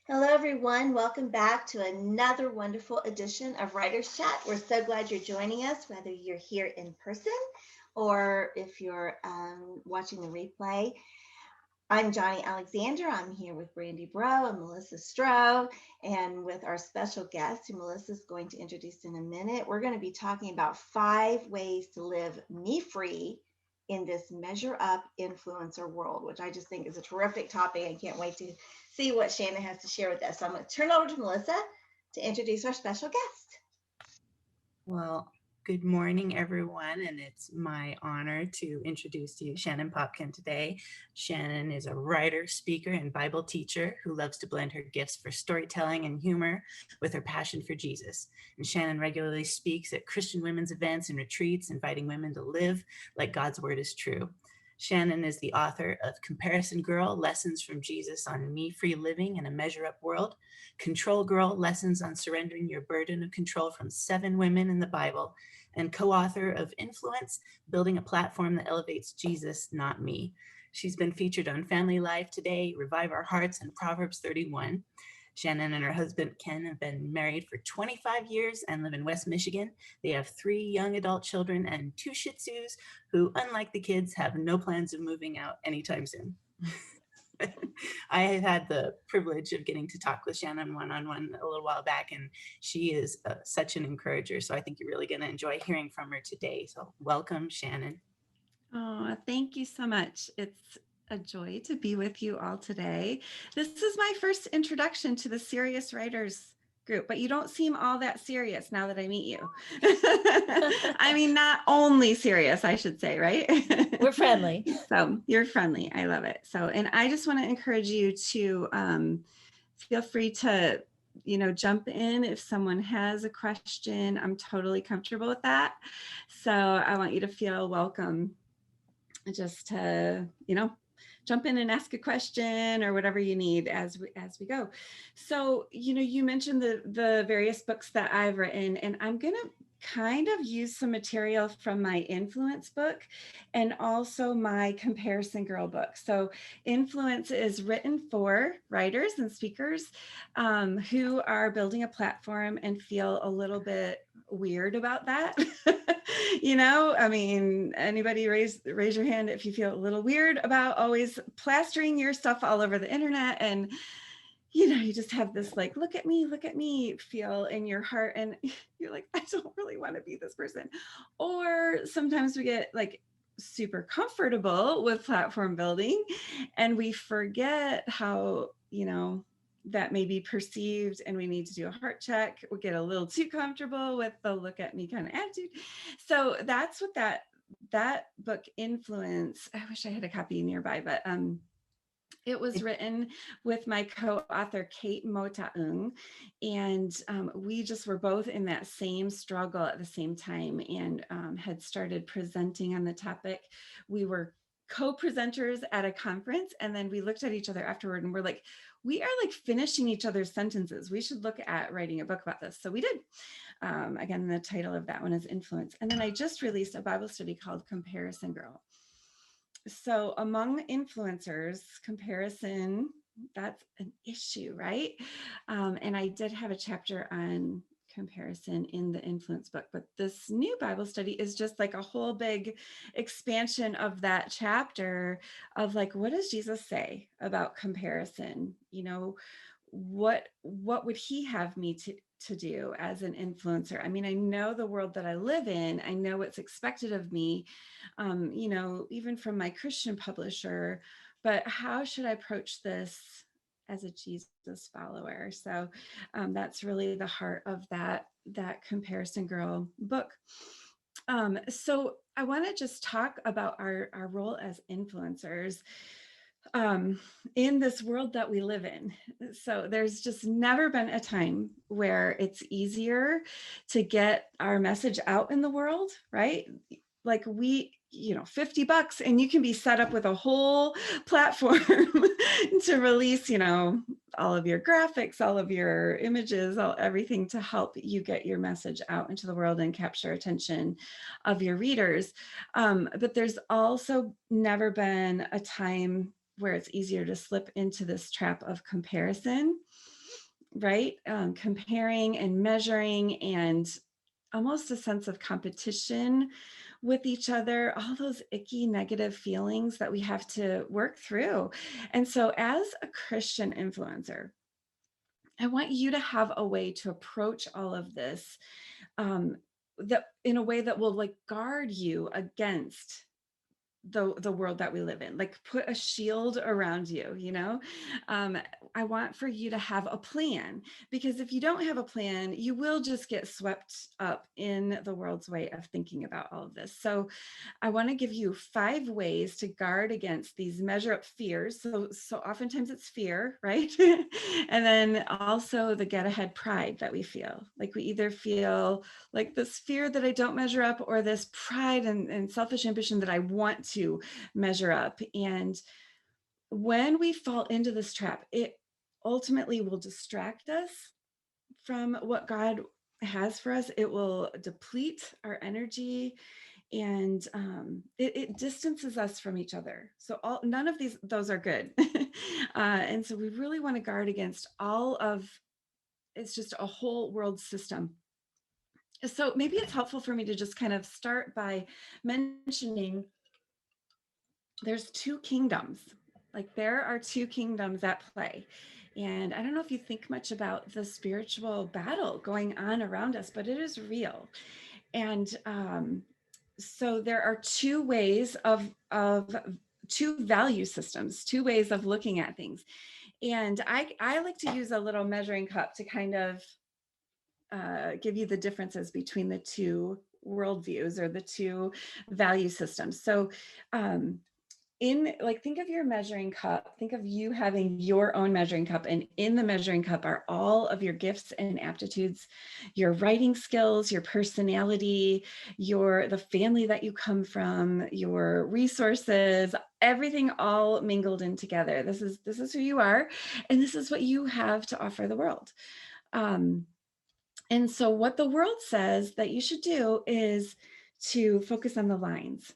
Hello, everyone. Welcome back to another wonderful edition of Writer's Chat. We're so glad you're joining us, whether you're here in person or if you're watching the replay. I'm Johnny Alexander. I'm here with Brandy Bro and Melissa Stroh, and with our special guest, who Melissa's going to introduce in a minute. We're going to be talking about 5 ways to live me-free in this measure up influencer world, which I just think is a terrific topic. I can't wait to see what Shannon has to share with us. So I'm going to turn it over to Melissa to introduce our special guest. Well, good morning, everyone, and it's my honor to introduce to you Shannon Popkin today. Shannon is a writer, speaker, and Bible teacher who loves to blend her gifts for storytelling and humor with her passion for Jesus. And Shannon regularly speaks at Christian women's events and retreats, inviting women to live like God's word is true. Shannon is the author of Comparison Girl, Lessons from Jesus on Me-Free Living in a Measure Up World, Control Girl, Lessons on Surrendering Your Burden of Control from 7 Women in the Bible, and co-author of Influence, Building a Platform that Elevates Jesus, Not Me. She's been featured on FamilyLife Today, Revive Our Hearts, and Proverbs 31. Shannon and her husband, Ken, have been married for 25 years and live in West Michigan. They have 3 young adult children and 2 shih tzus who, unlike the kids, have no plans of moving out anytime soon. I have had the privilege of getting to talk with Shannon one-on-one a little while back, and she is such an encourager. So I think you're really going to enjoy hearing from her today. So welcome, Shannon. Oh, thank you so much. It's a joy to be with you all today. This is my first introduction to the Serious Writers group, but you don't seem all that serious now that I meet you. I mean, not only serious, I should say, right? We're friendly. So you're friendly. I love it. So, and I just want to encourage you to feel free to jump in if someone has a question. I'm totally comfortable with that. So I want you to feel welcome just to, jump in and ask a question or whatever you need as we go. So, you mentioned the various books that I've written, and I'm going to kind of use some material from my Influence book and also my Comparison Girl book. So Influence is written for writers and speakers who are building a platform and feel a little bit weird about that. I mean, anybody raise your hand if you feel a little weird about always plastering your stuff all over the internet, and you just have this like, look at me feel in your heart, and you're like, I don't really want to be this person. Or sometimes we get like super comfortable with platform building and we forget how, that may be perceived, and we need to do a heart check. We get a little too comfortable with the look at me kind of attitude. So that's what that book Influence, I wish I had a copy nearby, but it was written with my co-author, Kate Motaung, and we just were both in that same struggle at the same time, and had started presenting on the topic. We were co-presenters at a conference, and then we looked at each other afterward and we're like, we are like finishing each other's sentences. We should look at writing a book about this. So we did. Again, the title of that one is Influence. And then I just released a Bible study called Comparison Girl. So among influencers, comparison, that's an issue, right? And I did have a chapter on comparison in the Influence book, but this new Bible study is just like a whole big expansion of that chapter of like, what does Jesus say about comparison? What would he have me to do as an influencer? I mean, I know the world that I live in, I know what's expected of me, even from my Christian publisher, but how should I approach this as a Jesus follower? So that's really the heart of that Comparison Girl book. So I want to just talk about our role as influencers in this world that we live in. So there's just never been a time where it's easier to get our message out in the world, right? Like $50 and you can be set up with a whole platform to release, all of your graphics, all of your images, everything to help you get your message out into the world and capture attention of your readers. But there's also never been a time where it's easier to slip into this trap of comparison. right? Comparing and measuring, and almost a sense of competition with each other, all those icky negative feelings that we have to work through. And so as a Christian influencer, I want you to have a way to approach all of this, that in a way that will like guard you against the world that we live in, like put a shield around you, you know. I want for you to have a plan, because if you don't have a plan, you will just get swept up in the world's way of thinking about all of this. So I want to give you 5 ways to guard against these measure up fears. So oftentimes it's fear, right? And then also the get ahead pride that we feel. Like we either feel like this fear that I don't measure up, or this pride and selfish ambition that I want to measure up. And when we fall into this trap, it ultimately will distract us from what God has for us. It will deplete our energy, and it distances us from each other. So none of those are good. And so we really want to guard against all of, it's just a whole world system. So maybe it's helpful for me to just kind of start by mentioning there's 2 kingdoms. Like there are 2 kingdoms at play. And I don't know if you think much about the spiritual battle going on around us, but it is real. And so there are 2 ways of 2 value systems, 2 ways of looking at things. And I like to use a little measuring cup to kind of give you the differences between the 2 worldviews or the 2 value systems. So think of your measuring cup, think of you having your own measuring cup, and in the measuring cup are all of your gifts and aptitudes, your writing skills, your personality, the family that you come from, your resources, everything all mingled in together. This is who you are, and this is what you have to offer the world. And so what the world says that you should do is to focus on the lines.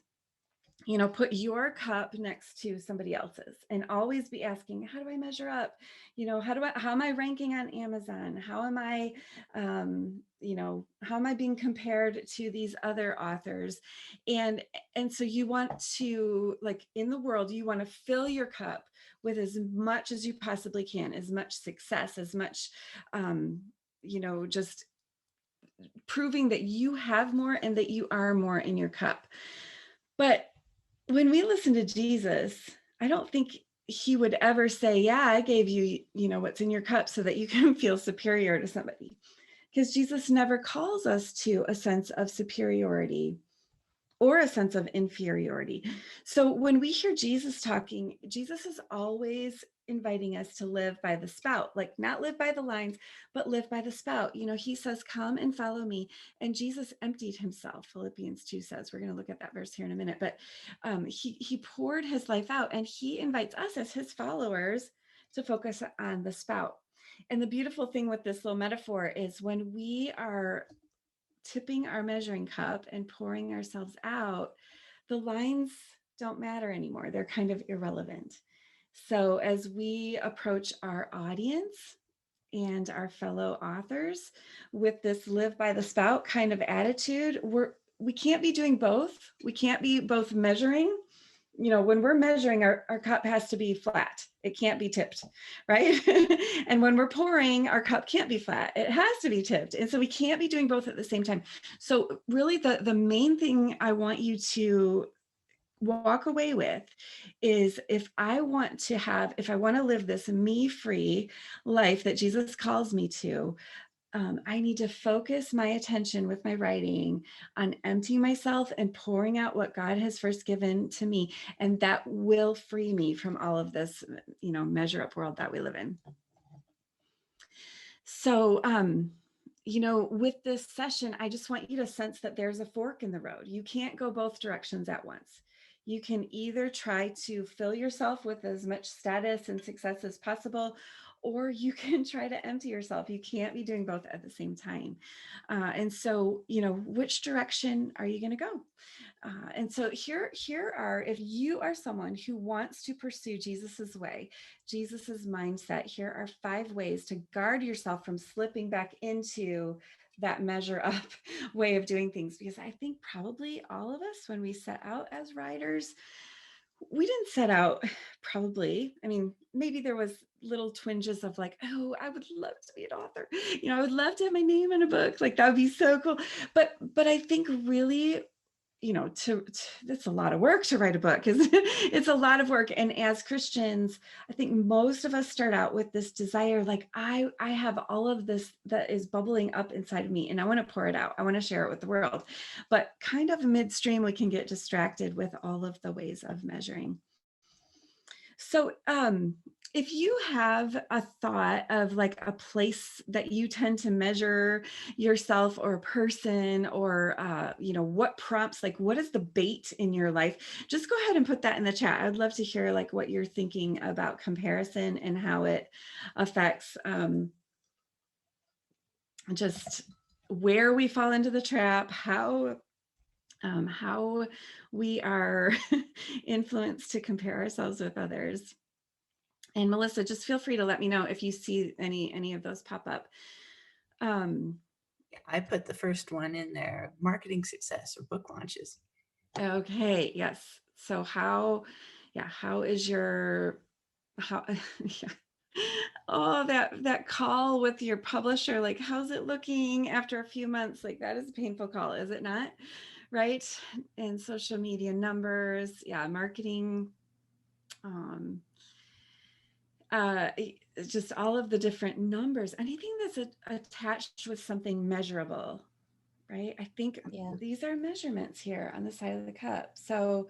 You know, put your cup next to somebody else's and always be asking, how do I measure up? You know, how am I ranking on Amazon? How am I, how am I being compared to these other authors? And so you want to, like in the world, you want to fill your cup with as much as you possibly can, as much success, as much, just proving that you have more and that you are more in your cup. But when we listen to Jesus, I don't think he would ever say, yeah, I gave you, what's in your cup so that you can feel superior to somebody. Because Jesus never calls us to a sense of superiority or a sense of inferiority. So when we hear Jesus talking, Jesus is always inviting us to live by the spout, like not live by the lines, but live by the spout. You know, he says, come and follow me. And Jesus emptied himself. Philippians 2 says, we're going to look at that verse here in a minute, but he poured his life out, and he invites us as his followers to focus on the spout. And the beautiful thing with this little metaphor is when we are tipping our measuring cup and pouring ourselves out, the lines don't matter anymore. They're kind of irrelevant. So as we approach our audience and our fellow authors with this live by the spout kind of attitude, we can't be doing both. We can't be both measuring. You know, when we're measuring, our cup has to be flat. It can't be tipped, right? And when we're pouring, our cup can't be flat. It has to be tipped. And so we can't be doing both at the same time. So really the main thing I want you to walk away with is, if I want to live this me-free life that Jesus calls me to, I need to focus my attention with my writing on emptying myself and pouring out what God has first given to me. And that will free me from all of this, measure up world that we live in. So, with this session, I just want you to sense that there's a fork in the road. You can't go both directions at once. You can either try to fill yourself with as much status and success as possible, or you can try to empty yourself. You can't be doing both at the same time. And so, which direction are you going to go? And so here are, if you are someone who wants to pursue Jesus's way, Jesus's mindset, here are 5 ways to guard yourself from slipping back into that measure up way of doing things. Because I think probably all of us, when we set out as writers, we didn't set out probably, I mean, maybe there was little twinges of like, oh, I would love to be an author. I would love to have my name in a book. Like, that would be so cool. But I think really, that's a lot of work to write a book, because it's a lot of work. And as Christians, I think most of us start out with this desire, like, I have all of this that is bubbling up inside of me, and I want to pour it out. I want to share it with the world. But kind of midstream, we can get distracted with all of the ways of measuring. So if you have a thought of like a place that you tend to measure yourself, or a person, or, what prompts, like, what is the bait in your life? Just go ahead and put that in the chat. I'd love to hear like what you're thinking about comparison and how it affects just where we fall into the trap, how we are influenced to compare ourselves with others. And Melissa, just feel free to let me know if you see any of those pop up. I put the first one in there, marketing success or book launches. Okay, yes. So how is your, oh, that call with your publisher, like, how's it looking after a few months? Like, that is a painful call, is it not? Right? And social media numbers, marketing, just all of the different numbers, anything that's attached with something measurable, right? I think these are measurements here on the side of the cup. So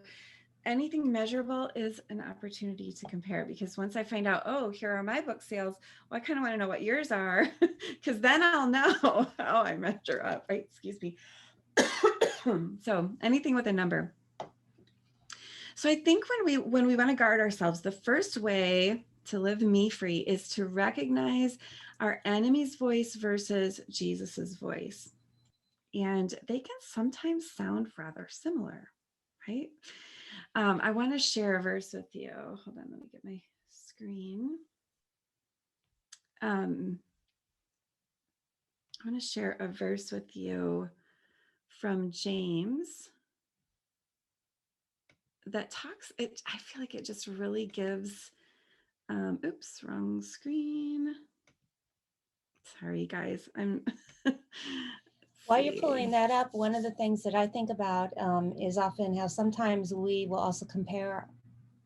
anything measurable is an opportunity to compare, because once I find out, oh, here are my book sales, well, I kind of want to know what yours are, because then I'll know how I measure up, right? Excuse me. So anything with a number. So I think when we want to guard ourselves, the first way to live me free is to recognize our enemy's voice versus Jesus's voice. And they can sometimes sound rather similar, right? I want to share a verse with you. Hold on, let me get my screen. I want to share a verse with you from James that talks, I feel like it just really gives, oops, wrong screen. Sorry, guys. While you're pulling that up, one of the things that I think about is often how sometimes we will also compare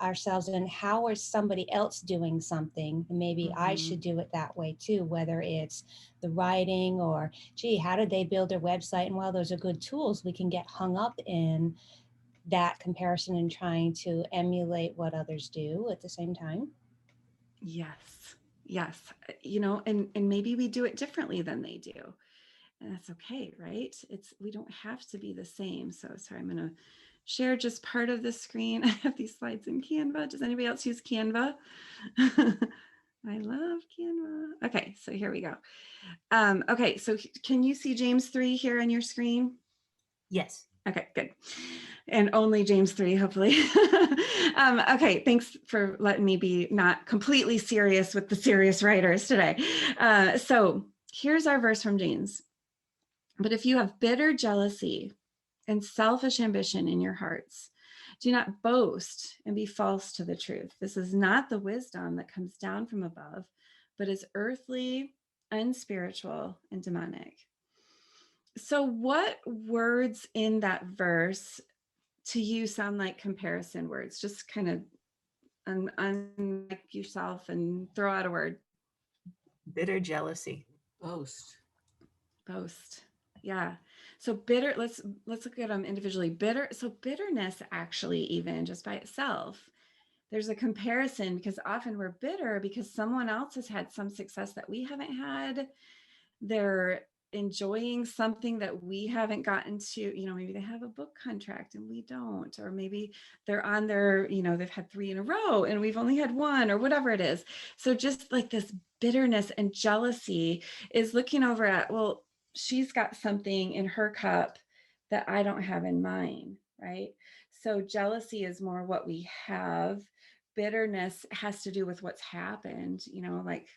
ourselves and how is somebody else doing something, and maybe I should do it that way too, whether it's the writing or, gee, how did they build their website? And while those are good tools, we can get hung up in that comparison and trying to emulate what others do at the same time. Yes. And maybe we do it differently than they do. And that's okay, right? We don't have to be the same. So sorry, I'm going to share just part of the screen. I have these slides in Canva. Does anybody else use Canva? I love Canva. Okay, so here we go. Okay, so can you see James 3 here on your screen? Yes. Okay, good. And only James 3, hopefully. Okay, thanks for letting me be not completely serious with the serious writers today. So here's our verse from James. But if you have bitter jealousy and selfish ambition in your hearts, do not boast and be false to the truth. This is not the wisdom that comes down from above, but is earthly, unspiritual, and demonic. So what words in that verse to you sound like comparison words? Just kind of unlike yourself and throw out a word. Bitter jealousy. Boast. Yeah. So bitter, let's look at them individually. Bitterness actually, even just by itself, there's a comparison, because often we're bitter because someone else has had some success that we haven't had. They're enjoying something that we haven't gotten to, maybe they have a book contract and we don't, or maybe they're on their, they've had 3 in a row and we've only had 1, or whatever it is. So just like this bitterness and jealousy is looking over at, well, she's got something in her cup that I don't have in mine, right? So jealousy is more what we have. Bitterness has to do with what's happened, like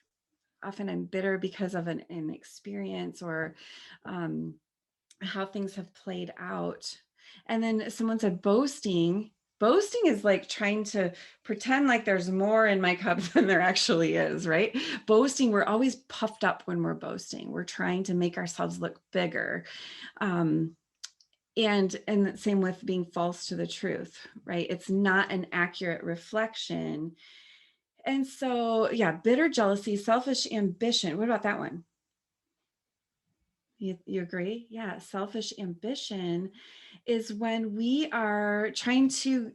often I'm bitter because of an experience or how things have played out. And then someone said boasting. Boasting is like trying to pretend like there's more in my cup than there actually is, right? Boasting, we're always puffed up when we're boasting. We're trying to make ourselves look bigger. And the same with being false to the truth, right? It's not an accurate reflection. And so, yeah, bitter jealousy, selfish ambition. What about that one? You agree? Yeah, selfish ambition is when we are trying to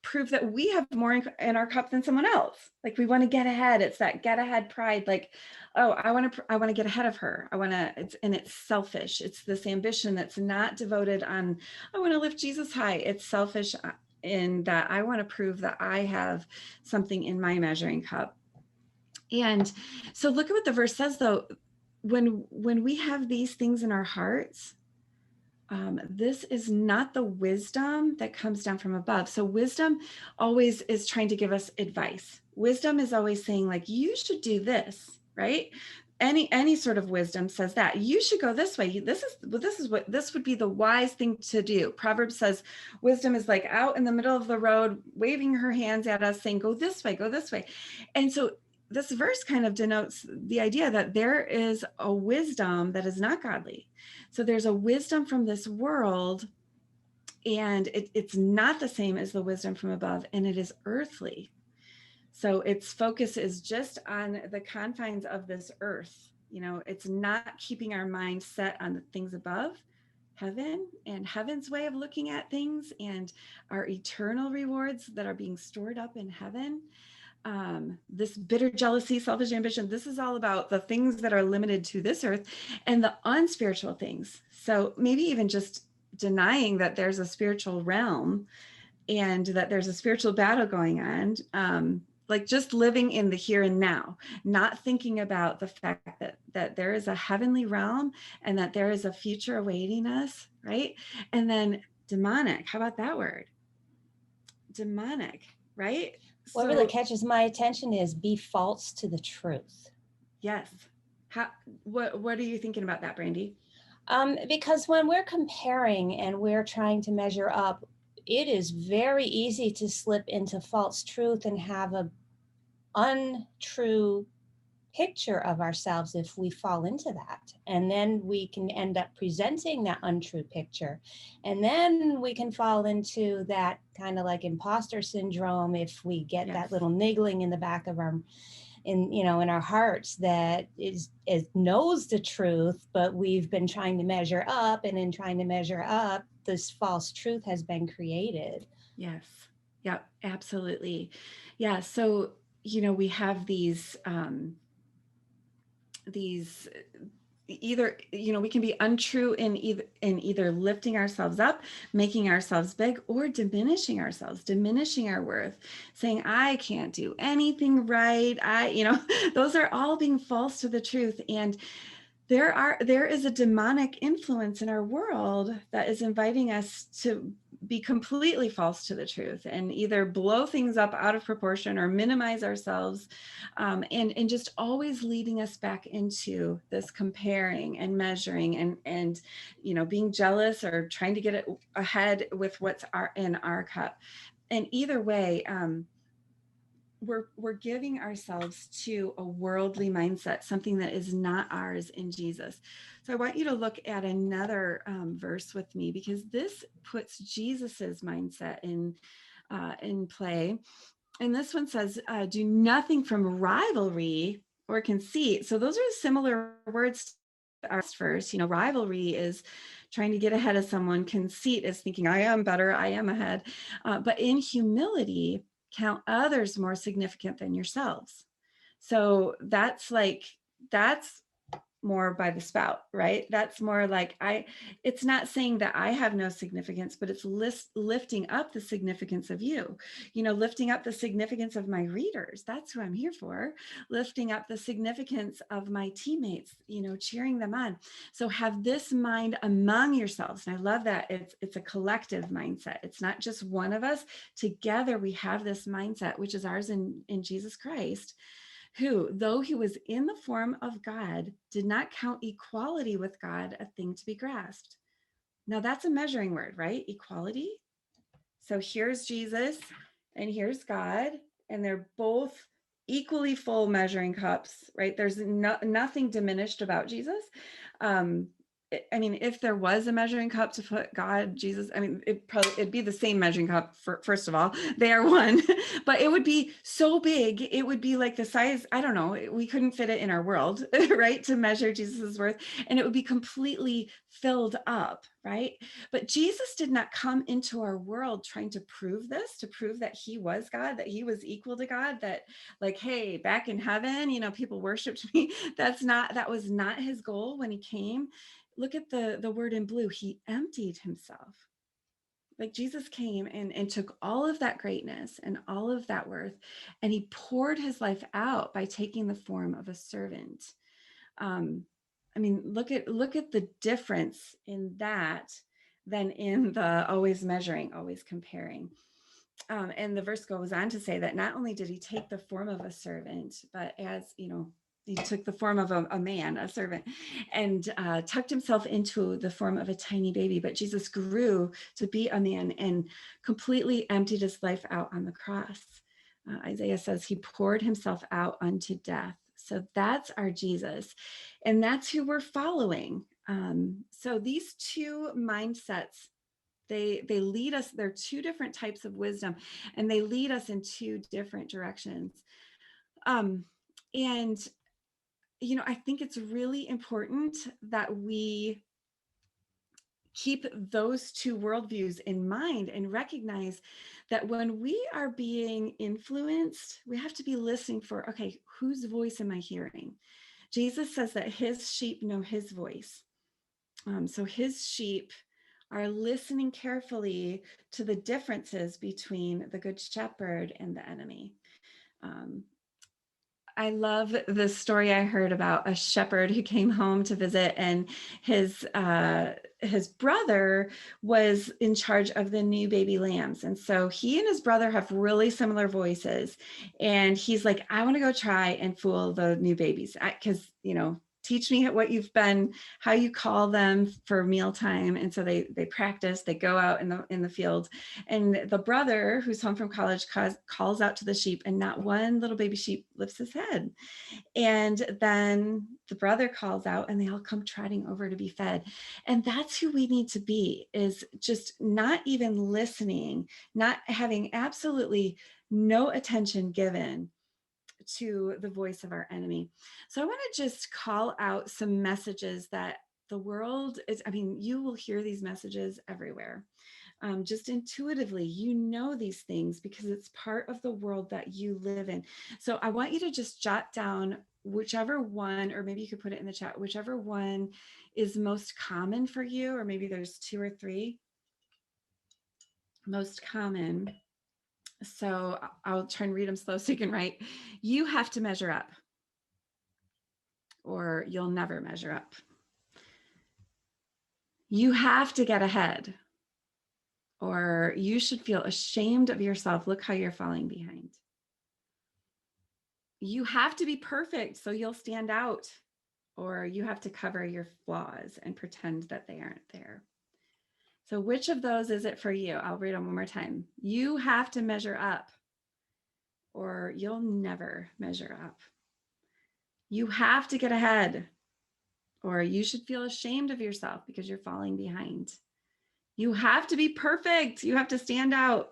prove that we have more in our cup than someone else. Like we want to get ahead. It's that get ahead pride. Like, oh, I want to get ahead of her. It's selfish. It's this ambition that's not devoted on, I want to lift Jesus high. It's selfish in that I want to prove that I have something in my measuring cup. And so look at what the verse says though. When we have these things in our hearts, this is not the wisdom that comes down from above. So wisdom always is trying to give us advice. Wisdom is always saying like, you should do this, right? Any sort of wisdom says that you should go this way. This would be the wise thing to do. Proverbs says wisdom is like out in the middle of the road, waving her hands at us saying, go this way, go this way. And so this verse kind of denotes the idea that there is a wisdom that is not godly. So there's a wisdom from this world, and it's not the same as the wisdom from above, and it is earthly. So its focus is just on the confines of this earth. It's not keeping our mind set on the things above, heaven and heaven's way of looking at things and our eternal rewards that are being stored up in heaven. This bitter jealousy, selfish ambition, this is all about the things that are limited to this earth and the unspiritual things. So maybe even just denying that there's a spiritual realm and that there's a spiritual battle going on. Like just living in the here and now, not thinking about the fact that there is a heavenly realm and that there is a future awaiting us, right? And then demonic, how about that word? Demonic, right? What really catches my attention is be false to the truth. Yes. What are you thinking about that, Brandy? Because when we're comparing and we're trying to measure up, it is very easy to slip into false truth and have a untrue picture of ourselves if we fall into that. And then we can end up presenting that untrue picture. And then we can fall into that kind of like imposter syndrome if we get that little niggling in the back of in our hearts that is knows the truth, but we've been trying to measure up, and in trying to measure up, this false truth has been created. Yes. Yep, absolutely. Yeah. So, we have these either, we can be untrue in either lifting ourselves up, making ourselves big, or diminishing ourselves, diminishing our worth, saying, I can't do anything right. Those are all being false to the truth. And there is a demonic influence in our world that is inviting us to be completely false to the truth and either blow things up out of proportion or minimize ourselves, and just always leading us back into this comparing and measuring and being jealous or trying to get it ahead with what's in our cup. And either way, we're giving ourselves to a worldly mindset, something that is not ours in Jesus. So I want you to look at another verse with me, because this puts Jesus's mindset in play. And this one says, do nothing from rivalry or conceit. So those are similar words to our first. Rivalry is trying to get ahead of someone. Conceit is thinking, I am better, I am ahead. But in humility, count others more significant than yourselves. So that's more by the spout, right? That's more like it's not saying that I have no significance, but it's lifting up the significance of you, lifting up the significance of my readers. That's who I'm here for. Lifting up the significance of my teammates, cheering them on. So have this mind among yourselves. And I love that it's a collective mindset. It's not just one of us. Together we have this mindset, which is ours in Jesus Christ, who, though he was in the form of God, did not count equality with God a thing to be grasped. Now that's a measuring word, right? Equality. So here's Jesus and here's God, and they're both equally full measuring cups, right? There's nothing diminished about Jesus. I mean, if there was a measuring cup to put God, Jesus, I mean, it'd be the same measuring cup. First of all, they are one, but it would be so big. It would be like the size, I don't know, we couldn't fit it in our world, right? To measure Jesus's worth, and it would be completely filled up, right? But Jesus did not come into our world trying to prove this, to prove that he was God, that he was equal to God, that like, hey, back in heaven, people worshiped me. That was not his goal when he came. Look at the word in blue. He emptied himself. Like Jesus came and took all of that greatness and all of that worth, and he poured his life out by taking the form of a servant. I mean, look at the difference in that than in the always measuring, always comparing. And the verse goes on to say that not only did he take the form of a servant, but as he took the form of a man, a servant, and tucked himself into the form of a tiny baby. But Jesus grew to be a man and completely emptied his life out on the cross. Isaiah says he poured himself out unto death. So that's our Jesus. And that's who we're following. So these two mindsets, they lead us. They're two different types of wisdom, and they lead us in two different directions. And I think it's really important that we keep those two worldviews in mind and recognize that when we are being influenced, we have to be listening for, okay, whose voice am I hearing? Jesus says that his sheep know his voice. So his sheep are listening carefully to the differences between the good shepherd and the enemy. I love the story I heard about a shepherd who came home to visit, and his brother was in charge of the new baby lambs. And so he and his brother have really similar voices. And he's like, I want to go try and fool the new babies because, teach me what you've been, how you call them for mealtime. And so they practice, they go out in the field, and the brother who's home from college calls out to the sheep, and not one little baby sheep lifts his head. And then the brother calls out, and they all come trotting over to be fed. And that's who we need to be, is just not even listening, not having absolutely no attention given to the voice of our enemy. So I want to just call out some messages that the world is, you will hear these messages everywhere. Just intuitively, these things because it's part of the world that you live in. So I want you to just jot down whichever one, or maybe you could put it in the chat, whichever one is most common for you, or maybe there's two or three most common. So I'll try and read them slow so you can write. You have to measure up, or you'll never measure up. You have to get ahead, or you should feel ashamed of yourself. Look how you're falling behind. You have to be perfect so you'll stand out, or you have to cover your flaws and pretend that they aren't there. So which of those is it for you? I'll read them one more time. You have to measure up, or you'll never measure up. You have to get ahead, or you should feel ashamed of yourself because you're falling behind. You have to be perfect. You have to stand out,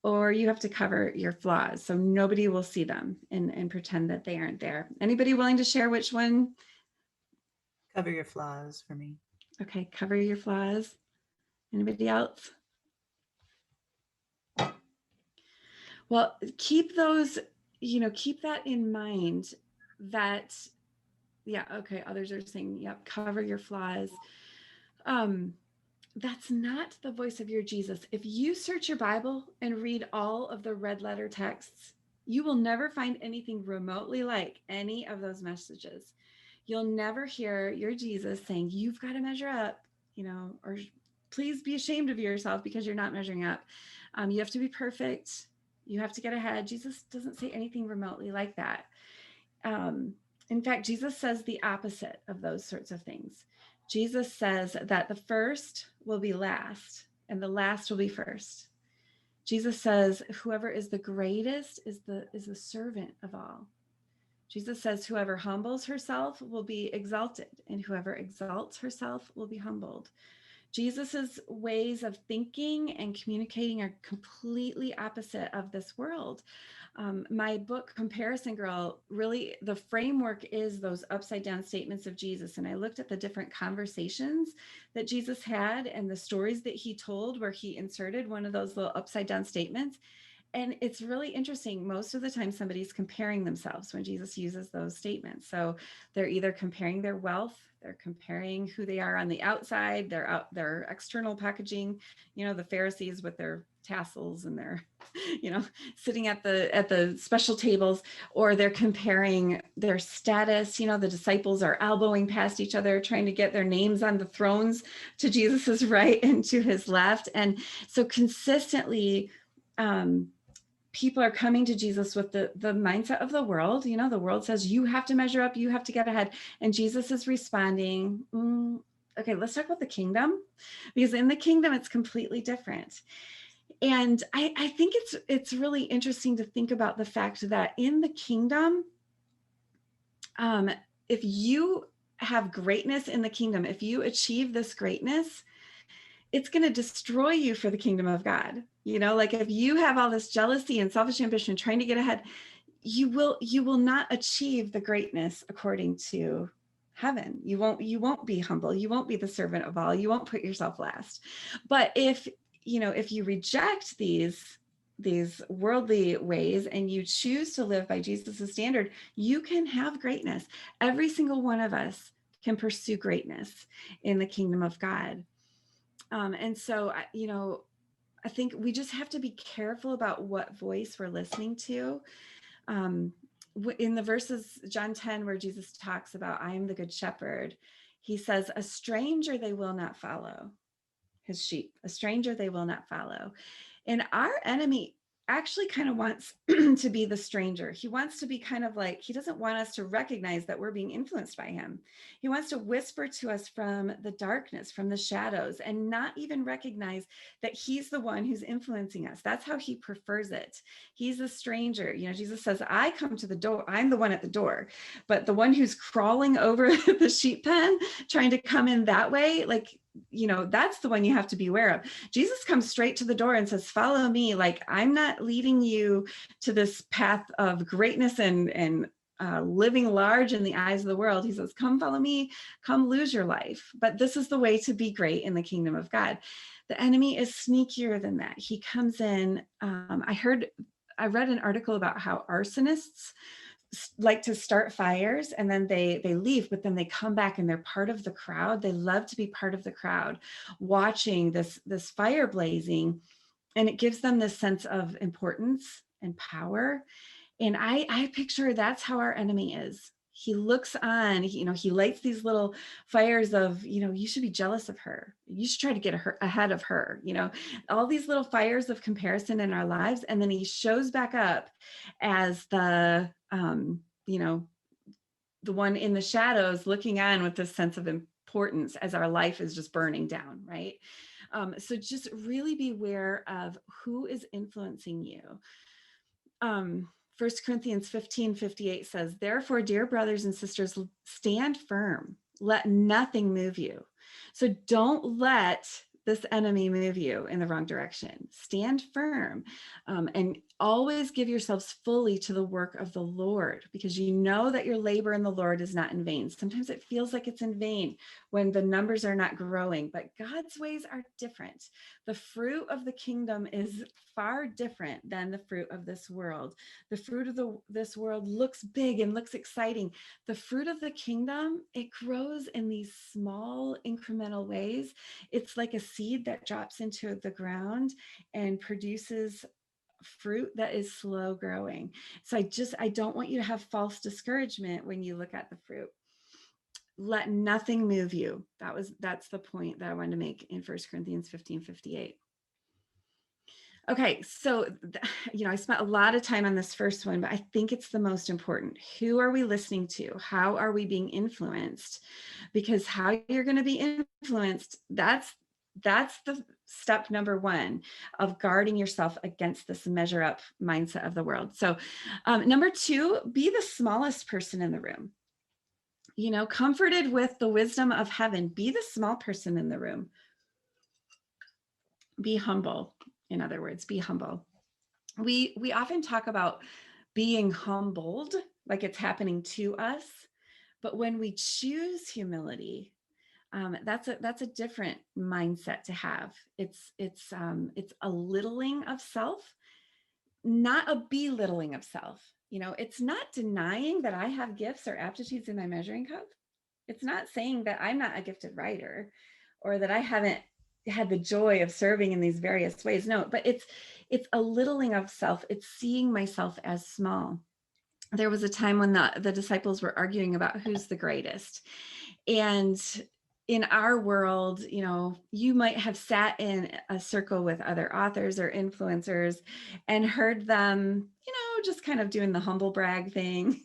or you have to cover your flaws so nobody will see them and pretend that they aren't there. Anybody willing to share which one? Cover your flaws for me. Okay, cover your flaws. Anybody else? Well, keep those, keep that in mind, that Yeah. Okay. Others are saying, yep, cover your flaws. That's not the voice of your Jesus. If you search your Bible and read all of the red letter texts, you will never find anything remotely like any of those messages. You'll never hear your Jesus saying, you've got to measure up, or please be ashamed of yourself because you're not measuring up. You have to be perfect. You have to get ahead. Jesus doesn't say anything remotely like that. In fact, Jesus says the opposite of those sorts of things. Jesus says that the first will be last and the last will be first. Jesus says, whoever is the greatest is the servant of all. Jesus says, whoever humbles herself will be exalted, and whoever exalts herself will be humbled. Jesus's ways of thinking and communicating are completely opposite of this world. My book, Comparison Girl, really the framework is those upside down statements of Jesus. And I looked at the different conversations that Jesus had and the stories that he told where he inserted one of those little upside down statements. And it's really interesting. Most of the time, somebody's comparing themselves when Jesus uses those statements. So they're either comparing their wealth, they're comparing who they are on the outside, their external packaging, the Pharisees with their tassels and their, sitting at the special tables, or they're comparing their status. The disciples are elbowing past each other, trying to get their names on the thrones to Jesus's right and to his left. And so consistently, people are coming to Jesus with the mindset of the world. The world says you have to measure up, you have to get ahead. And Jesus is responding, okay, let's talk about the kingdom, because in the kingdom, it's completely different. And I think it's really interesting to think about the fact that in the kingdom, if you have greatness in the kingdom, if you achieve this greatness, it's going to destroy you for the kingdom of God. Like if you have all this jealousy and selfish ambition trying to get ahead, you will not achieve the greatness according to heaven. You won't be humble. You won't be the servant of all. You won't put yourself last. But if you reject these worldly ways and you choose to live by Jesus' standard, you can have greatness. Every single one of us can pursue greatness in the kingdom of God. And so, I think we just have to be careful about what voice we're listening to. In the verses, John 10, where Jesus talks about, I am the good shepherd, he says, a stranger they will not follow, his sheep, a stranger they will not follow. And our enemy actually kind of wants to be the stranger. He wants to be kind of like, he doesn't want us to recognize that we're being influenced by him. He wants to whisper to us from the darkness, from the shadows, and not even recognize that he's the one who's influencing us. That's how he prefers it. He's a stranger. Jesus says, I come to the door. I'm the one at the door, but the one who's crawling over the sheep pen, trying to come in that way, that's the one you have to be aware of. Jesus comes straight to the door and says, follow me. Like, I'm not leading you to this path of greatness and living large in the eyes of the world. He says, come follow me, come lose your life. But this is the way to be great in the kingdom of God. The enemy is sneakier than that. He comes in. I read an article about how arsonists like to start fires and then they leave, but then they come back and they're part of the crowd. They love to be part of the crowd, watching this fire blazing, and it gives them this sense of importance and power. And I picture that's how our enemy is. He looks on, he lights these little fires of, you should be jealous of her. You should try to get ahead of her, all these little fires of comparison in our lives. And then he shows back up as the one in the shadows looking on with this sense of importance as our life is just burning down, right? So just really beware of who is influencing you. 1 Corinthians 15:58 says, therefore, dear brothers and sisters, stand firm. Let nothing move you. So don't let this enemy move you in the wrong direction. Stand firm and always give yourselves fully to the work of the Lord, because you know that your labor in the Lord is not in vain. Sometimes it feels like it's in vain when the numbers are not growing, but God's ways are different. The fruit of the kingdom is far different than the fruit of this world. The fruit of this world looks big and looks exciting. The fruit of the kingdom, it grows in these small incremental ways. It's like a seed that drops into the ground and produces fruit that is slow growing. So I don't want you to have false discouragement when you look at the fruit. Let nothing move you. That's the point that I wanted to make in 1 Corinthians 15:58. Okay, so I spent a lot of time on this first one, but I think it's the most important. Who are we listening to? How are we being influenced? Because how you're going to be influenced, that's the step number one of guarding yourself against this measure up mindset of the world. So number two, be the smallest person in the room. Comforted with the wisdom of heaven, be the small person in the room. Be humble. In other words, be humble. We often talk about being humbled, like it's happening to us, but when we choose humility, that's a different mindset to have. It's a littling of self, not a belittling of self. It's not denying that I have gifts or aptitudes in my measuring cup. It's not saying that I'm not a gifted writer or that I haven't had the joy of serving in these various ways. No, but it's a littling of self. It's seeing myself as small. There was a time when the disciples were arguing about who's the greatest. And in our world, you might have sat in a circle with other authors or influencers and heard them, just kind of doing the humble brag thing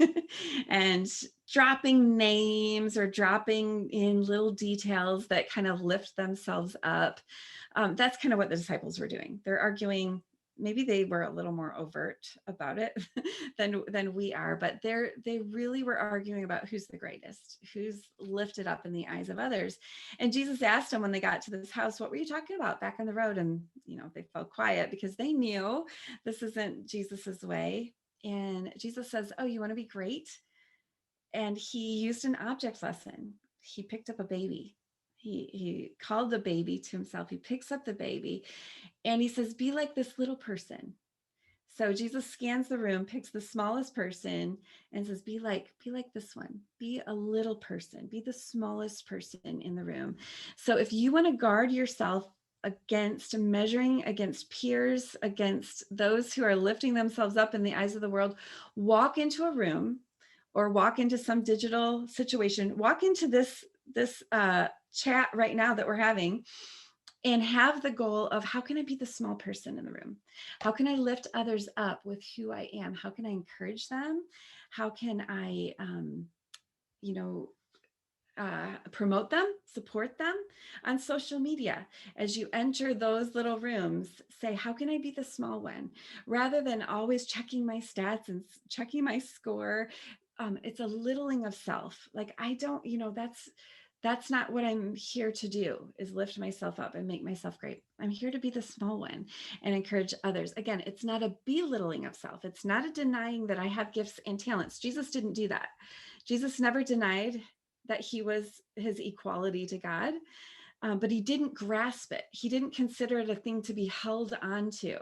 and dropping names or dropping in little details that kind of lift themselves up. That's kind of what the disciples were doing. They're arguing. Maybe they were a little more overt about it than we are, but they really were arguing about who's the greatest, who's lifted up in the eyes of others. And Jesus asked them when they got to this house, what were you talking about back on the road? And, they fell quiet because they knew this isn't Jesus's way. And Jesus says, oh, you want to be great? And he used an object lesson. He picked up a baby. He called the baby to himself. He picks up the baby and he says, be like this little person. So Jesus scans the room, picks the smallest person and says, be like this one, be a little person, be the smallest person in the room. So if you want to guard yourself against measuring against peers, against those who are lifting themselves up in the eyes of the world, walk into a room or walk into some digital situation, walk into this chat right now that we're having, and have the goal of how can I be the small person in the room? How can I lift others up with who I am? How can I encourage them? How can I, promote them, support them on social media? As you enter those little rooms, say, how can I be the small one? Rather than always checking my stats and checking my score, it's a littling of self. Like, I don't, that's not what I'm here to do, is lift myself up and make myself great. I'm here to be the small one and encourage others. Again, it's not a belittling of self. It's not a denying that I have gifts and talents. Jesus didn't do that. Jesus never denied that he was his equality to God, but he didn't grasp it. He didn't consider it a thing to be held onto.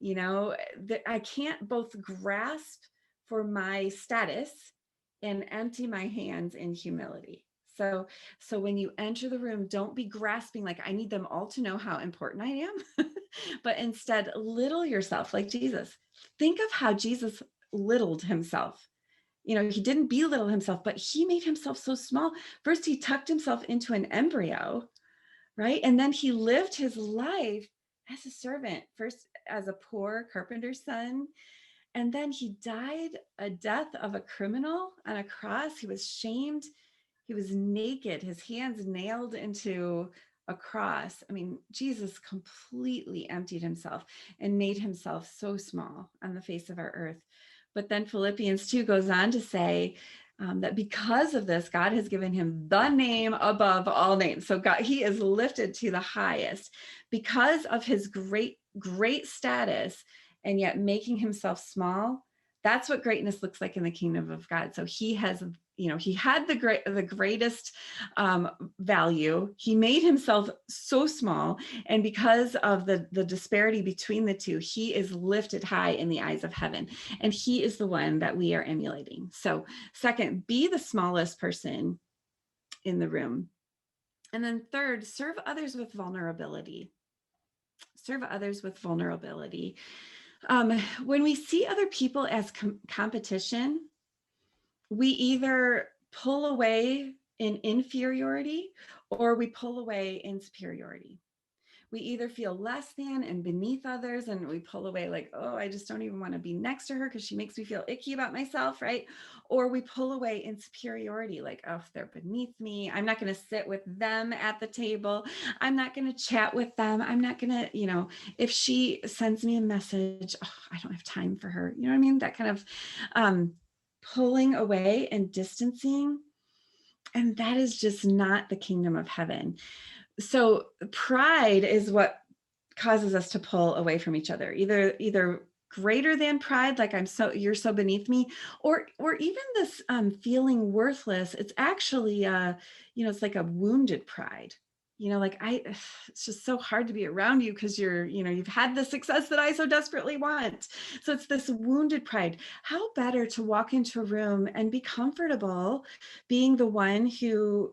That I can't both grasp for my status and empty my hands in humility. So when you enter the room, don't be grasping like I need them all to know how important I am, but instead little yourself like Jesus. Think of how Jesus littled himself. He didn't belittle himself, but he made himself so small. First, he tucked himself into an embryo, right? And then he lived his life as a servant, first as a poor carpenter's son. And then he died a death of a criminal on a cross. He was shamed. He was naked, his hands nailed into a cross. I mean, Jesus completely emptied himself and made himself so small on the face of our earth. But then Philippians 2 goes on to say that because of this, God has given him the name above all names. So God, he is lifted to the highest because of his great status and yet making himself small. That's what greatness looks like in the kingdom of God. So he has, he had the greatest value. He made himself so small. And because of the disparity between the two, he is lifted high in the eyes of heaven. And he is the one that we are emulating. So second, be the smallest person in the room. And then third, serve others with vulnerability. Serve others with vulnerability. When we see other people as competition, we either pull away in inferiority or we pull away in superiority. We either feel less than and beneath others, and we pull away like, oh, I just don't even want to be next to her because she makes me feel icky about myself, right? Or we pull away in superiority, like, oh, they're beneath me. I'm not going to sit with them at the table. I'm not going to chat with them. I'm not going to, if she sends me a message, oh, I don't have time for her. You know what I mean? That kind of pulling away and distancing. And that is just not the kingdom of heaven. So pride is what causes us to pull away from each other, either greater than pride, like you're so beneath me, or even this feeling worthless. It's actually it's like a wounded pride. It's just so hard to be around you because you've had the success that I so desperately want. So it's this wounded pride. How better to walk into a room and be comfortable being the one who,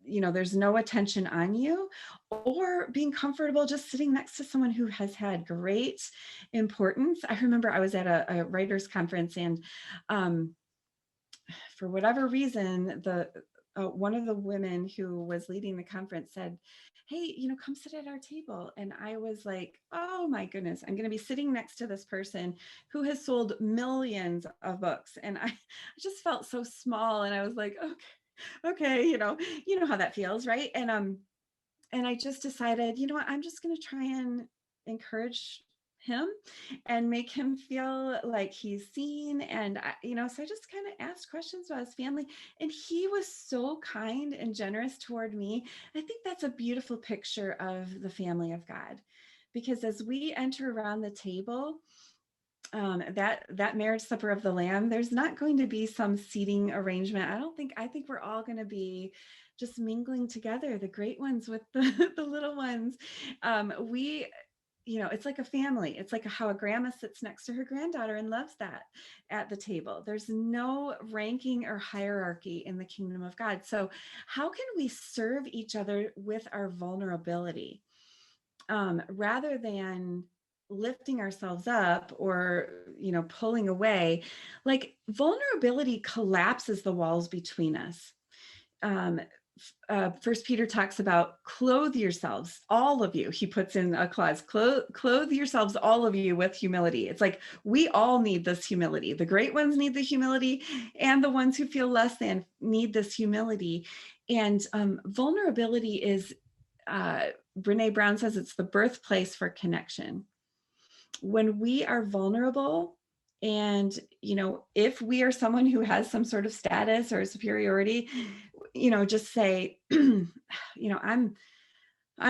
there's no attention on you, or being comfortable just sitting next to someone who has had great importance. I remember I was at a writers conference, and for whatever reason, one of the women who was leading the conference said, hey, come sit at our table. And I was like, oh my goodness, I'm going to be sitting next to this person who has sold millions of books. And I just felt so small. And I was like, okay, you know how that feels, right? And I just decided, what, I'm just going to try and encourage him and make him feel like he's seen. And so I just kind of asked questions about his family, and he was so kind and generous toward me. I think that's a beautiful picture of the family of God, because as we enter around the table, that marriage supper of the Lamb, there's not going to be some seating arrangement. I think we're all going to be just mingling together, the great ones with the little ones. It's like a family. It's like how a grandma sits next to her granddaughter and loves that at the table. There's no ranking or hierarchy in the kingdom of God. So how can we serve each other with our vulnerability, rather than lifting ourselves up or pulling away? Like, vulnerability collapses the walls between us. First Peter talks about clothe yourselves, all of you. He puts in a clause, clothe yourselves, all of you, with humility. It's like we all need this humility. The great ones need the humility, and the ones who feel less than need this humility. And vulnerability is, Brene Brown says, it's the birthplace for connection. When we are vulnerable, and if we are someone who has some sort of status or superiority, just say, I'm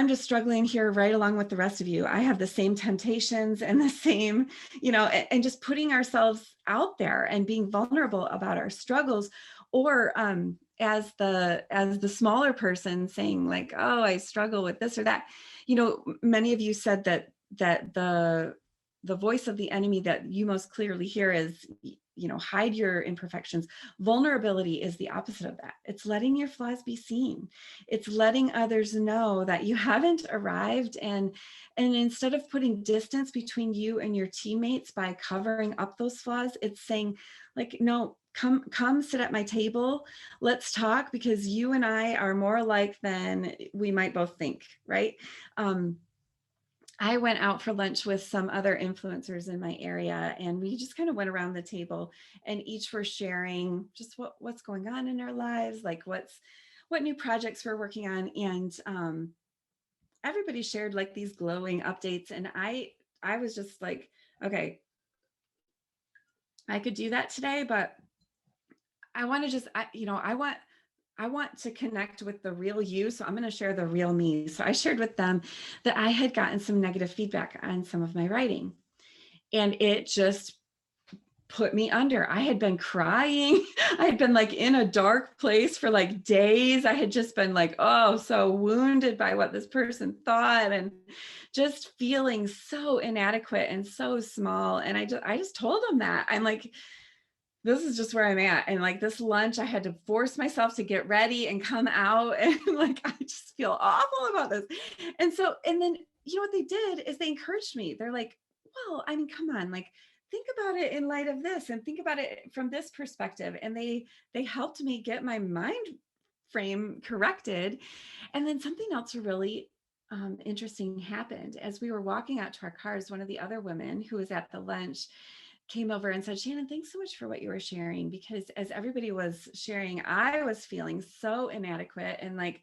just struggling here right along with the rest of you. I have the same temptations and the same, and just putting ourselves out there and being vulnerable about our struggles. Or as the smaller person saying like, oh, I struggle with this or that. Many of you said that the voice of the enemy that you most clearly hear is, hide your imperfections. Vulnerability is the opposite of that. It's letting your flaws be seen. It's letting others know that you haven't arrived. And instead of putting distance between you and your teammates by covering up those flaws, it's saying like, no, come sit at my table. Let's talk, because you and I are more alike than we might both think, right? I went out for lunch with some other influencers in my area, and we just kind of went around the table, and each were sharing just what's going on in their lives, like what new projects we're working on. And everybody shared like these glowing updates. And I was just like, okay, I could do that today, but I want to just, I want to connect with the real you. So I'm going to share the real me. So I shared with them that I had gotten some negative feedback on some of my writing. And it just put me under. I had been crying. I had been like in a dark place for like days. I had just been like, oh, so wounded by what this person thought, and just feeling so inadequate and so small. And I just told him that. I'm like, this is just where I'm at. And like this lunch, I had to force myself to get ready and come out. And like, I just feel awful about this. And then, you know what they did is they encouraged me. They're like, well, I mean, come on, like, think about it in light of this and think about it from this perspective. And they helped me get my mind frame corrected. And then something else really interesting happened. As we were walking out to our cars, one of the other women who was at the lunch came over and said, Shannon, thanks so much for what you were sharing, because as everybody was sharing, I was feeling so inadequate, and like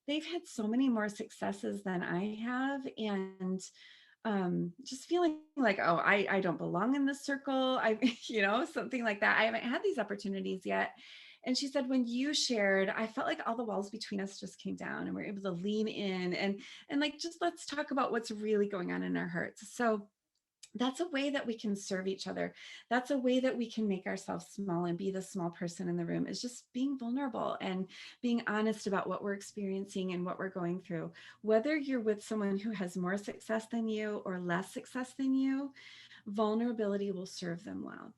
they've had so many more successes than I have, and just feeling like, oh, I don't belong in this circle. Something like that. I haven't had these opportunities yet. And she said, when you shared, I felt like all the walls between us just came down, and we're able to lean in and like, just let's talk about what's really going on in our hearts. So that's a way that we can serve each other. That's a way that we can make ourselves small and be the small person in the room, is just being vulnerable and being honest about what we're experiencing and what we're going through. Whether you're with someone who has more success than you or less success than you, vulnerability will serve them well.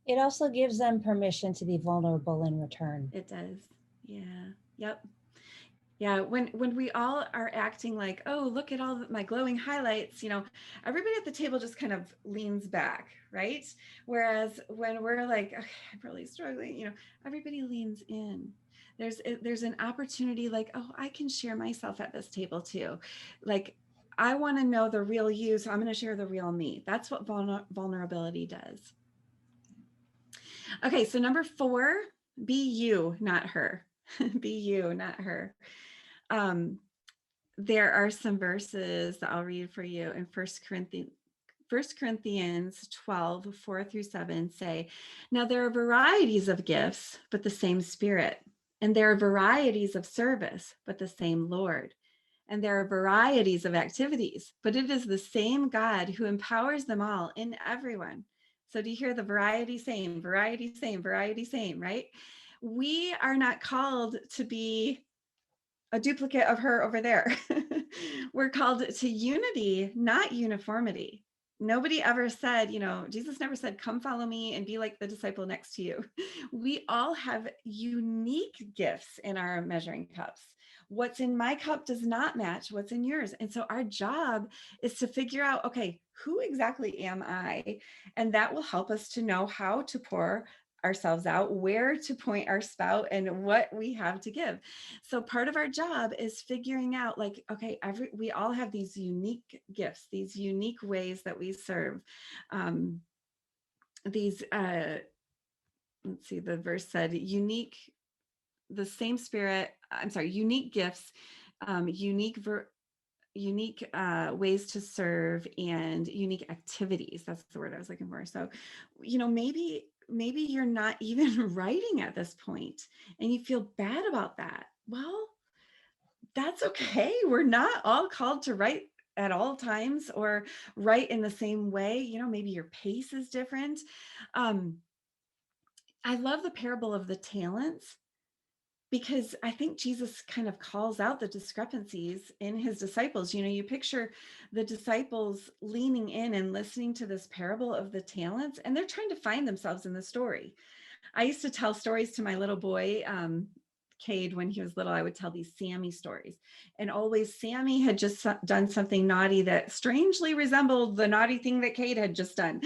It also gives them permission to be vulnerable in return. It does. Yeah. Yep. Yeah, when we all are acting like, oh, look at all my glowing highlights, everybody at the table just kind of leans back, right? Whereas when we're like, okay, I'm really struggling, everybody leans in. There's an opportunity like, oh, I can share myself at this table too. Like, I want to know the real you, so I'm going to share the real me. That's what vulnerability does. Okay, so number 4, be you, not her. Be you, not her. There are some verses that I'll read for you in 1 Corinthians 12, 4-7 say, now there are varieties of gifts, but the same Spirit. And there are varieties of service, but the same Lord. And there are varieties of activities, but it is the same God who empowers them all in everyone. So do you hear the variety, same, right? We are not called to be a duplicate of her over there. We're called to unity, not uniformity. Nobody ever said, Jesus never said, come follow me and be like the disciple next to you. We all have unique gifts in our measuring cups. What's in my cup does not match what's in yours. And so our job is to figure out, okay, who exactly am I? And that will help us to know how to pour ourselves out, where to point our spout, and what we have to give. So part of our job is figuring out, like, okay, we all have these unique gifts, these unique ways that we serve. Let's see, the verse said unique gifts, unique ways to serve, and unique activities. That's the word I was looking for. So, maybe you're not even writing at this point and you feel bad about that. Well, that's okay. We're not all called to write at all times or write in the same way. Maybe your pace is different. I love the parable of the talents, because I think Jesus kind of calls out the discrepancies in his disciples. You picture the disciples leaning in and listening to this parable of the talents, and they're trying to find themselves in the story. I used to tell stories to my little boy, Cade, when he was little. I would tell these Sammy stories, and always Sammy had just done something naughty that strangely resembled the naughty thing that Cade had just done.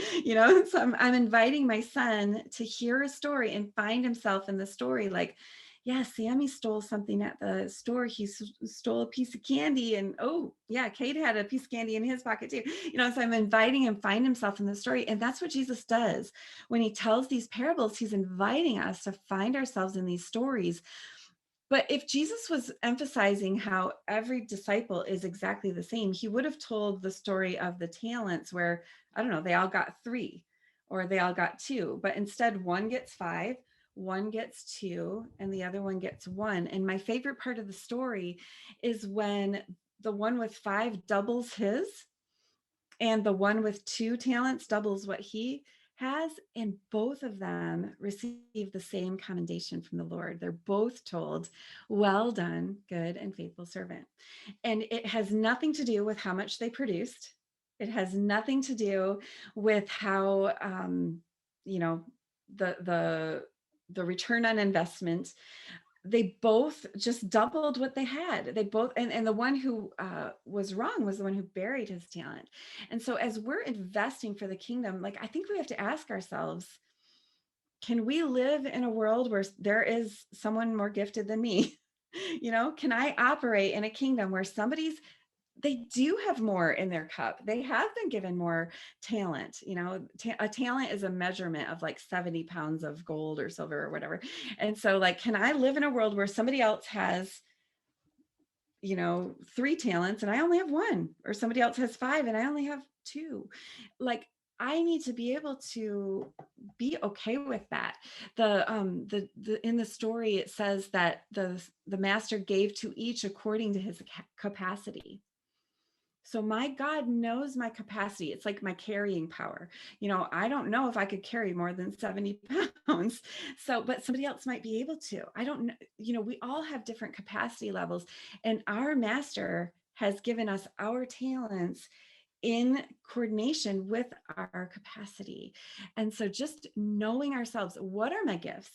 So I'm inviting my son to hear a story and find himself in the story. Like, yeah, Sammy stole something at the store. He stole a piece of candy, and oh yeah, Cade had a piece of candy in his pocket too. So I'm inviting him find himself in the story. And that's what Jesus does when he tells these parables. He's inviting us to find ourselves in these stories. But if Jesus was emphasizing how every disciple is exactly the same, he would have told the story of the talents where, I don't know, they all got 3 or they all got 2, but instead one gets 5, one gets 2, and the other one gets 1. And my favorite part of the story is when the one with 5 doubles his, and the one with 2 talents doubles what he has, and both of them receive the same commendation from the Lord. They're both told, well done, good and faithful servant. And it has nothing to do with how much they produced. It has nothing to do with how, the return on investment. They both just doubled what they had. They both, and the one who was wrong was the one who buried his talent. And so as we're investing for the kingdom, like, I think we have to ask ourselves, can we live in a world where there is someone more gifted than me? Can I operate in a kingdom where they do have more in their cup? They have been given more talent. A talent is a measurement of like 70 pounds of gold or silver or whatever. And so, like, can I live in a world where somebody else has 3 talents and I only have 1, or somebody else has 5 and I only have 2? Like, I need to be able to be okay with that. In the story, it says that the master gave to each according to his capacity. So my God knows my capacity. It's like my carrying power. I don't know if I could carry more than 70 pounds. But somebody else might be able to. I don't know. We all have different capacity levels, and our master has given us our talents in coordination with our capacity. And so just knowing ourselves, what are my gifts?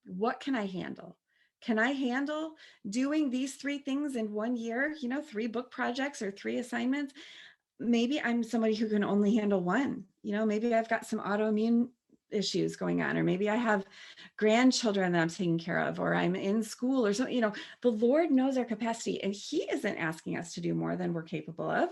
What can I handle? Can I handle doing these 3 things in 1 year? 3 book projects or 3 assignments? Maybe I'm somebody who can only handle 1. Maybe I've got some autoimmune issues going on, or maybe I have grandchildren that I'm taking care of, or I'm in school or something. The Lord knows our capacity, and he isn't asking us to do more than we're capable of.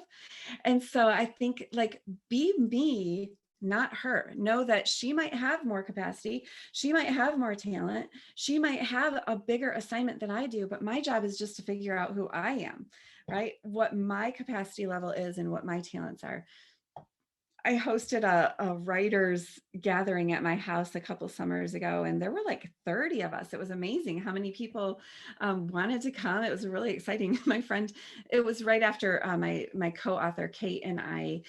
And so I think, like, be me, not her. Know that she might have more capacity. She might have more talent. She might have a bigger assignment than I do, but my job is just to figure out who I am, right? What my capacity level is and what my talents are. I hosted a writers gathering at my house a couple summers ago, and there were like 30 of us. It was amazing how many people wanted to come. It was really exciting. My friend, it was right after my co-author Kate and I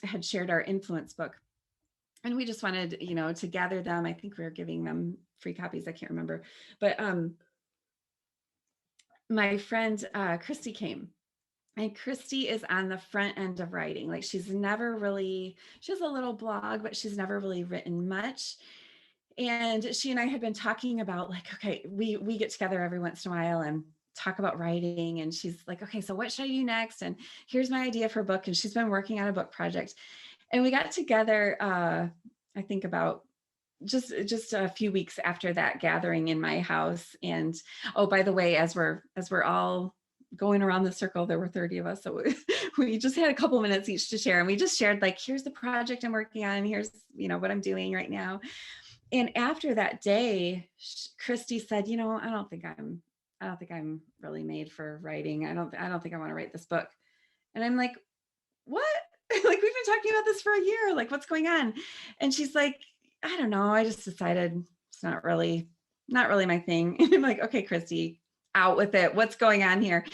had shared our influence book, and we just wanted, to gather them. I think we were giving them free copies. I can't remember, but my friend Christy came. And Christy is on the front end of writing. Like, she has a little blog, but she's never really written much. And she and I had been talking about, like, okay, we get together every once in a while and talk about writing. And she's like, okay, so what should I do next? And here's my idea for a book. And she's been working on a book project. And we got together, I think about just a few weeks after that gathering in my house. And, oh, by the way, as we're all going around the circle, there were 30 of us. So we just had a couple minutes each to share. And we just shared, like, here's the project I'm working on. Here's, what I'm doing right now. And after that day, Christy said, I don't think I'm really made for writing. I don't think I want to write this book. And I'm like, what? Like, we've been talking about this for a year. Like, what's going on? And she's like, I don't know. I just decided it's not really my thing. And I'm like, okay, Christy, out with it. What's going on here?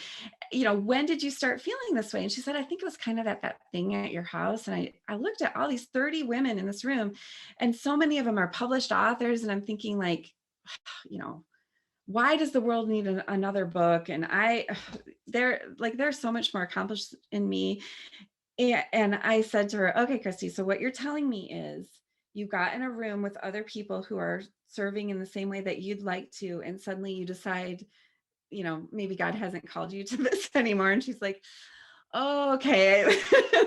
When did you start feeling this way? And she said, I think it was kind of at that thing at your house. And I looked at all these 30 women in this room, and so many of them are published authors. And I'm thinking, like, why does the world need another book? And there's so much more accomplished in me. And I said to her, okay, Christy, so what you're telling me is you got in a room with other people who are serving in the same way that you'd like to, and suddenly you decide, maybe God hasn't called you to this anymore. And she's like, oh, okay.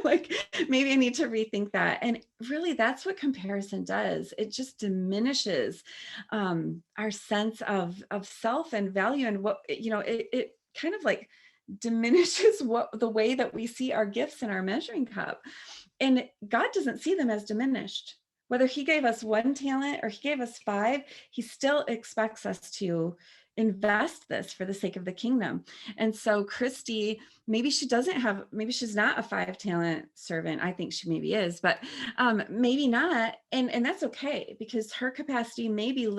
Like, maybe I need to rethink that. And really, that's what comparison does. It just diminishes our sense of self and value, and what, it kind of like diminishes the way that we see our gifts in our measuring cup. And God doesn't see them as diminished. Whether he gave us 1 talent or he gave us 5, he still expects us to invest this for the sake of the kingdom. And so Christy, maybe she's not a 5-talent servant. I think she maybe is, but maybe not. And that's okay, because her capacity may be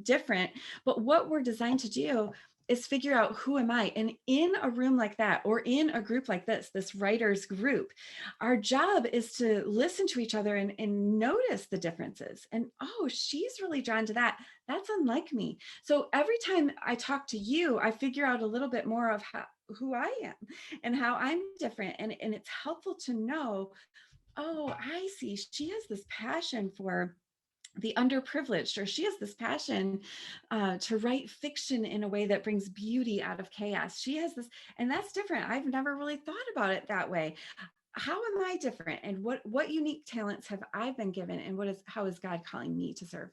different. But what we're designed to do is figure out who am I? And in a room like that, or in a group like this writers group, our job is to listen to each other and notice the differences. And, oh, she's really drawn to that. That's unlike me. So every time I talk to you, I figure out a little bit more of who I am and how I'm different. And it's helpful to know, oh, I see, she has this passion for the underprivileged, or she has this passion to write fiction in a way that brings beauty out of chaos. She has this, and that's different. I've never really thought about it that way. How am I different? And what unique talents have I been given? And how is God calling me to serve?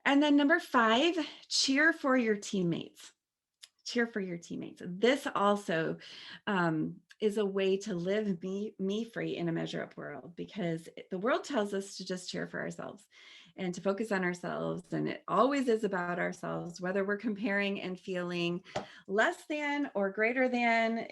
And then number 5, cheer for your teammates. Cheer for your teammates. This also is a way to live me free in a measure up world, because the world tells us to just cheer for ourselves and to focus on ourselves. And it always is about ourselves, whether we're comparing and feeling less than or greater than,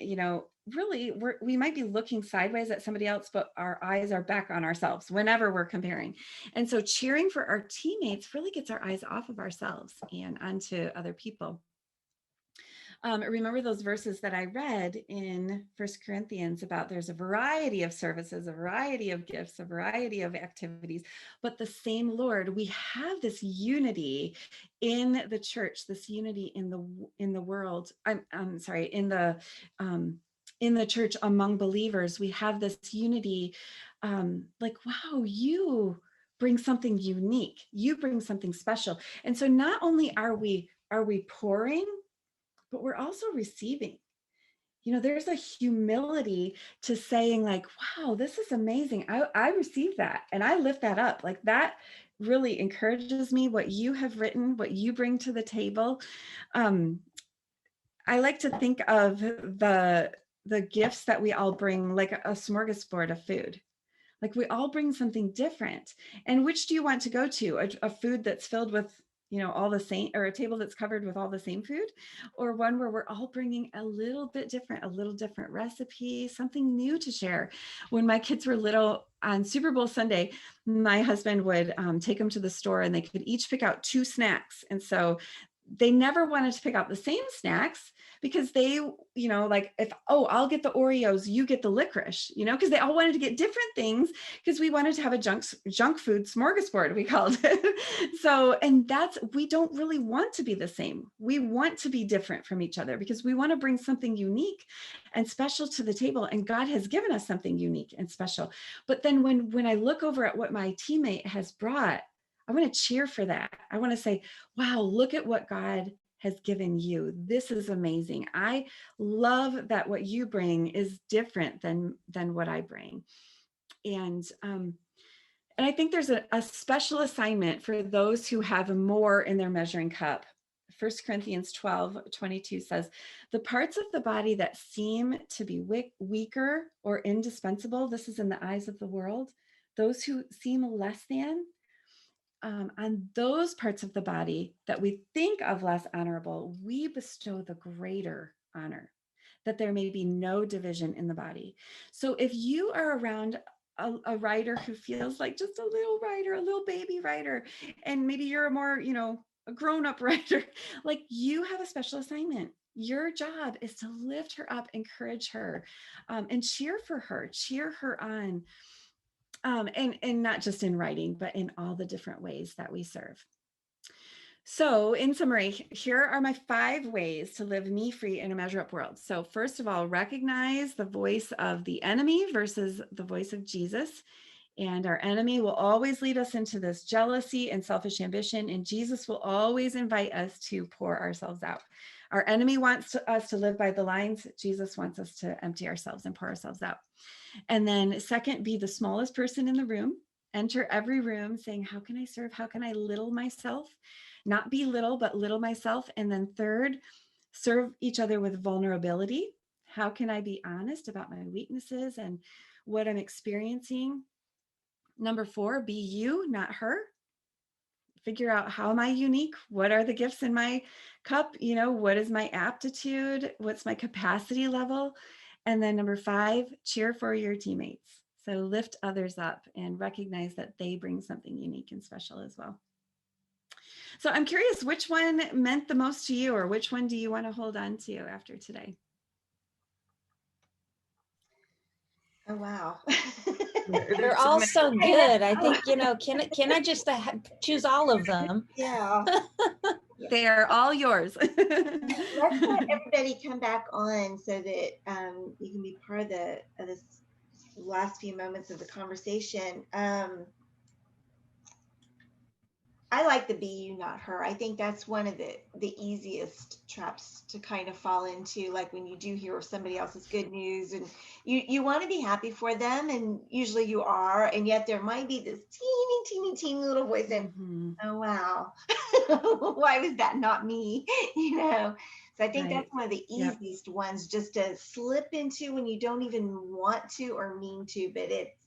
really we might be looking sideways at somebody else, but our eyes are back on ourselves whenever we're comparing. And so cheering for our teammates really gets our eyes off of ourselves and onto other people. Remember those verses that I read in 1 Corinthians about there's a variety of services, a variety of gifts, a variety of activities, but the same Lord. We have this unity in the church, this unity in the world. I'm sorry, in the church among believers. We have this unity, like, wow, you bring something unique, you bring something special. And so not only are we pouring, but we're also receiving. There's a humility to saying, like, wow, this is amazing. I received that and I lift that up. Like, that really encourages me, what you have written, what you bring to the table. I like to think of the gifts that we all bring, like a smorgasbord of food. Like, we all bring something different. And which do you want to go to? A food that's filled with, all the same, or a table that's covered with all the same food, or one where we're all bringing a little different recipe, something new to share. When my kids were little, on Super Bowl Sunday, my husband would take them to the store and they could each pick out 2 snacks. And so they never wanted to pick out the same snacks, because they, like, I'll get the Oreos, you get the licorice, because they all wanted to get different things, because we wanted to have a junk food smorgasbord, we called it. So, and we don't really want to be the same. We want to be different from each other, because we want to bring something unique and special to the table. And God has given us something unique and special. But then when I look over at what my teammate has brought, I want to cheer for that. I want to say, wow, look at what God has given you. This is amazing. I love that what you bring is different than what I bring. And I think there's a special assignment for those who have more in their measuring cup. 1 Corinthians 12:22 says, the parts of the body that seem to be weaker or indispensable, this is in the eyes of the world, those who seem less than, on those parts of the body that we think of less honorable, we bestow the greater honor, that there may be no division in the body. So if you are around a writer who feels like just a little writer, a little baby writer, and maybe you're a more, a grown-up writer, like, you have a special assignment. Your job is to lift her up, encourage her, and cheer for her, cheer her on. And not just in writing, but in all the different ways that we serve. So in summary, here are my 5 ways to live me free in a measure up world. So first of all, recognize the voice of the enemy versus the voice of Jesus. And our enemy will always lead us into this jealousy and selfish ambition. And Jesus will always invite us to pour ourselves out. Our enemy wants us to live by the lines. Jesus wants us to empty ourselves and pour ourselves out. And then second, be the smallest person in the room. Enter every room saying, how can I serve? How can I little myself? Not be little, but little myself. And then third, serve each other with vulnerability. How can I be honest about my weaknesses and what I'm experiencing? Number 4, be you, not her. Figure out, how am I unique? What are the gifts in my cup? What is my aptitude? What's my capacity level? And then number 5, cheer for your teammates. So lift others up and recognize that they bring something unique and special as well. So I'm curious, which one meant the most to you, or which one do you want to hold on to after today? Oh, wow. They're all so good. I think, can I just choose all of them? Yeah. They're all yours. Let's let everybody come back on so that you can be part of this last few moments of the conversation. I like the be you, not her. I think that's one of the easiest traps to kind of fall into, like when you do hear somebody else's good news and you want to be happy for them, and usually you are, and yet there might be this teeny little voice saying, oh, wow, why was that not me? So I think that's one of the easiest ones just to slip into when you don't even want to or mean to, but it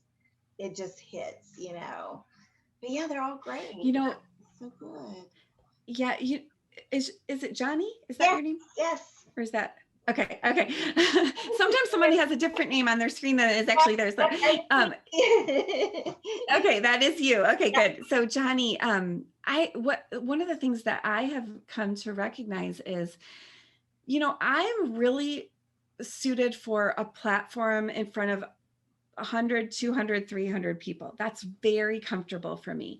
just hits, But yeah, they're all great. So good. Yeah. Is it Johnny? Is that your name? Yes. Or is that? Okay. Sometimes somebody has a different name on their screen than is actually theirs. But, okay, that is you. Okay, good. So Johnny, one of the things that I have come to recognize is, I'm really suited for a platform in front of 100, 200, 300 people. That's very comfortable for me.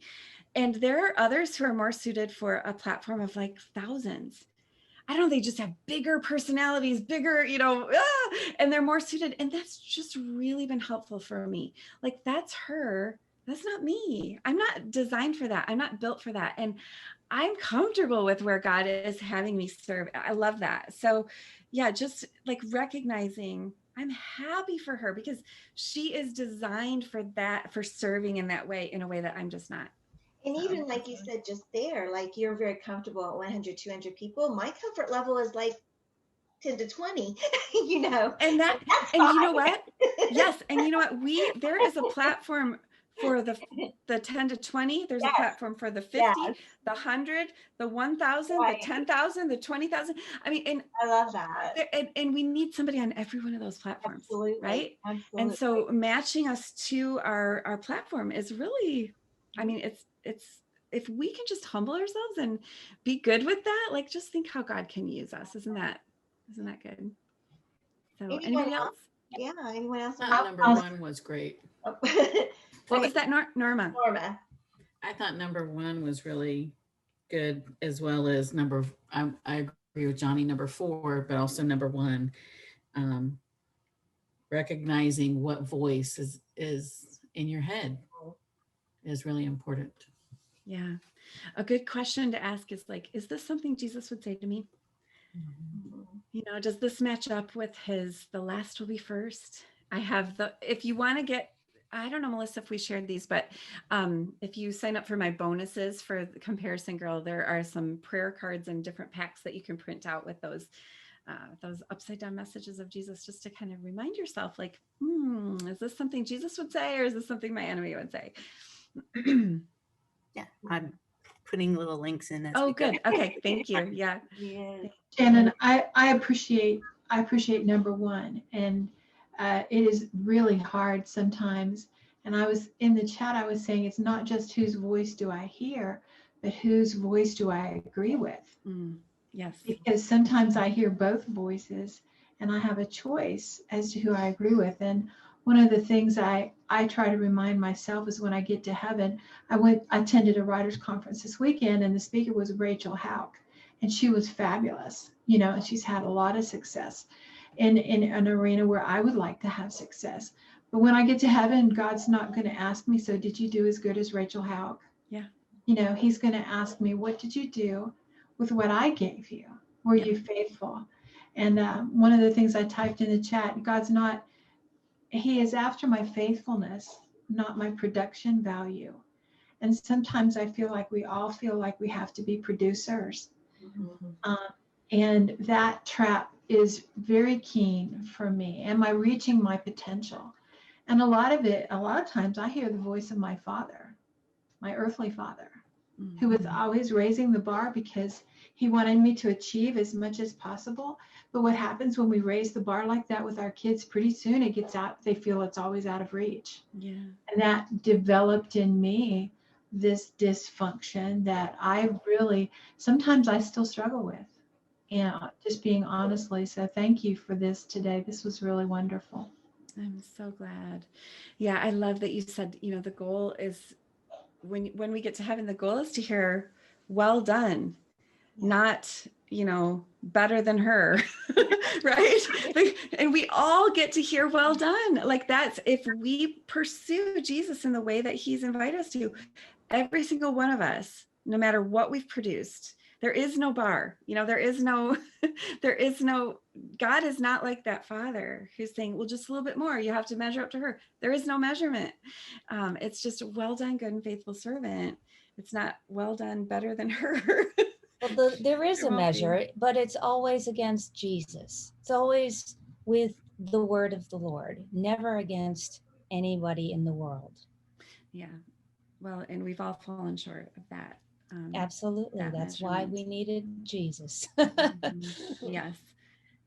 And there are others who are more suited for a platform of like thousands. I don't know, they just have bigger personalities, bigger, and they're more suited. And that's just really been helpful for me. Like, that's her. That's not me. I'm not designed for that. I'm not built for that. And I'm comfortable with where God is having me serve. I love that. So yeah, just like recognizing I'm happy for her because she is designed for that, for serving in that way, in a way that I'm just not. And even like you said just there, like you're very comfortable at 100, 200 people. My comfort level is like 10 to 20, And that's and fine. You know what? Yes. And you know what? There is a platform for the 10 to 20. There's a platform for the 50, the 100, the 1,000, the 10,000, the 20,000. I mean, and I love that. And we need somebody on every one of those platforms. Absolutely. Right. Absolutely. And so matching us to our platform is really, I mean, it's if we can just humble ourselves and be good with that, like just think how God can use us. Isn't that good? So anybody else? Yeah. Anyone else? Number one was great. What was that, Norma? Norma. I thought number one was really good, as well as I agree with Johnny, number 4, but also number 1, recognizing what voice is in your head is really important. Yeah. A good question to ask is like, is this something Jesus would say to me? Mm-hmm. Does this match up with the last will be first? If you want to get, I don't know, Melissa, if we shared these, but if you sign up for my bonuses for the Comparison Girl, there are some prayer cards and different packs that you can print out with those upside down messages of Jesus, just to kind of remind yourself, like, is this something Jesus would say, or is this something my enemy would say? Yeah, I'm putting little links in. Oh, good. Okay, thank you. Yeah. Shannon, I appreciate number 1, and it is really hard sometimes. And I was in the chat, I was saying it's not just whose voice do I hear, but whose voice do I agree with? Yes. Because sometimes I hear both voices and I have a choice as to who I agree with. And one of the things I try to remind myself is when I get to heaven, I attended a writers conference this weekend, and the speaker was Rachel Houck, and she was fabulous, and she's had a lot of success in an arena where I would like to have success. But when I get to heaven, God's not going to ask me, so did you do as good as Rachel Houck? Yeah. He's going to ask me, what did you do with what I gave you? Were you faithful? And one of the things I typed in the chat, He is after my faithfulness, not my production value. And sometimes I feel like we all feel like we have to be producers. Mm-hmm. And that trap is very keen for me. Am I reaching my potential? And a lot of times I hear the voice of my father, my earthly father, who was always raising the bar because he wanted me to achieve as much as possible. But what happens when we raise the bar like that with our kids, pretty soon it gets out, they feel it's always out of reach. Yeah. And that developed in me this dysfunction that sometimes I still struggle with. And just being honestly, so thank you for this today. This was really wonderful. I'm so glad. Yeah, I love that you said, the goal is when we get to heaven, the goal is to hear, well done, not, better than her, right? And we all get to hear, well done. Like that's, if we pursue Jesus in the way that he's invited us to, every single one of us, no matter what we've produced, there is no bar, there is no, God is not like that father who's saying, well, just a little bit more, you have to measure up to her. There is no measurement. It's just, well done, good and faithful servant. It's not, well done, better than her. Well, there is There a won't measure, be. but it's always against Jesus. It's always with the word of the Lord, never against anybody in the world. Yeah. Well, and we've all fallen short of that. Absolutely. That That's why measurement. we needed Jesus. Mhm. Yes.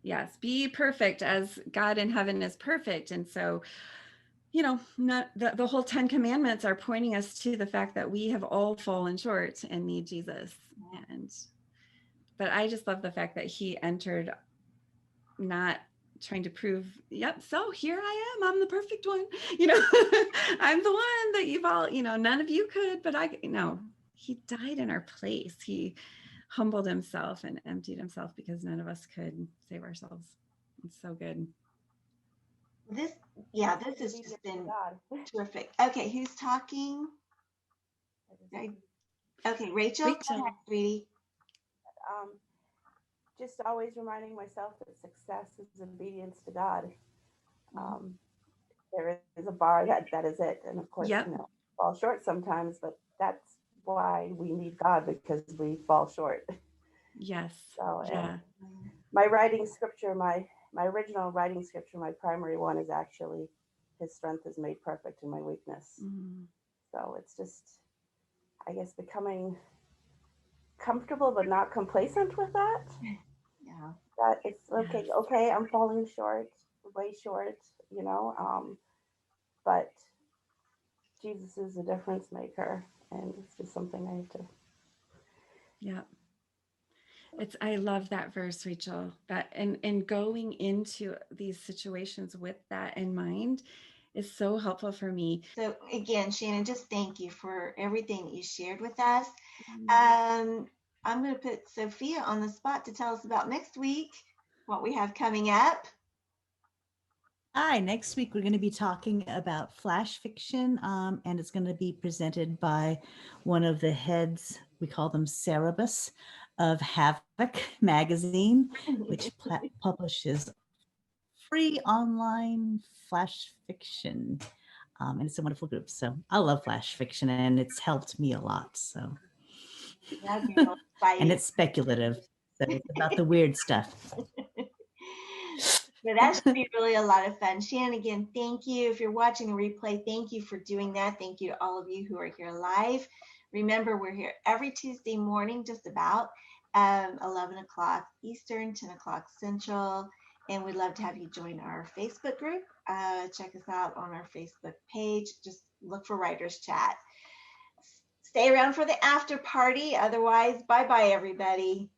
Yes. Be perfect as God in heaven is perfect. And so, not the whole 10 commandments are pointing us to the fact that we have all fallen short and need Jesus. But I just love the fact that he entered not trying to prove, yep, so here I am, I'm the perfect one. I'm the one that you've all, none of you could, but he died in our place. He humbled himself and emptied himself because none of us could save ourselves. It's so good. This has just been terrific. Okay, who's talking? Okay, Rachel. Go ahead, sweetie. Just always reminding myself that success is obedience to God. There is a bar, that is it. And of course, fall short sometimes, but that's why we need God, because we fall short. Yes. So, yeah. My writing scripture, my original writing scripture, my primary one is actually, his strength is made perfect in my weakness. So it's just, I guess, becoming comfortable but not complacent with that. Yeah. That it's okay, I'm falling short, way short, but Jesus is a difference maker, and it's just something I have to. Yeah. I love that verse, Rachel, that and going into these situations with that in mind is so helpful for me. So again, Shannon, just thank you for everything that you shared with us. I'm going to put Sophia on the spot to tell us about next week, what we have coming up. Hi, next week we're going to be talking about flash fiction, and it's going to be presented by one of the heads, we call them Cerebus, of Havoc magazine, which publishes free online flash fiction. And it's a wonderful group. So I love flash fiction, and it's helped me a lot. So, and it's speculative. So it's about the weird stuff. So that should be really a lot of fun. Shannon, again, thank you. If you're watching a replay, thank you for doing that. Thank you to all of you who are here live. Remember, we're here every Tuesday morning, just about 11 o'clock Eastern, 10 o'clock Central. And we'd love to have you join our Facebook group. Check us out on our Facebook page. Just look for Writers Chat. Stay around for the after party. Otherwise, bye-bye, everybody.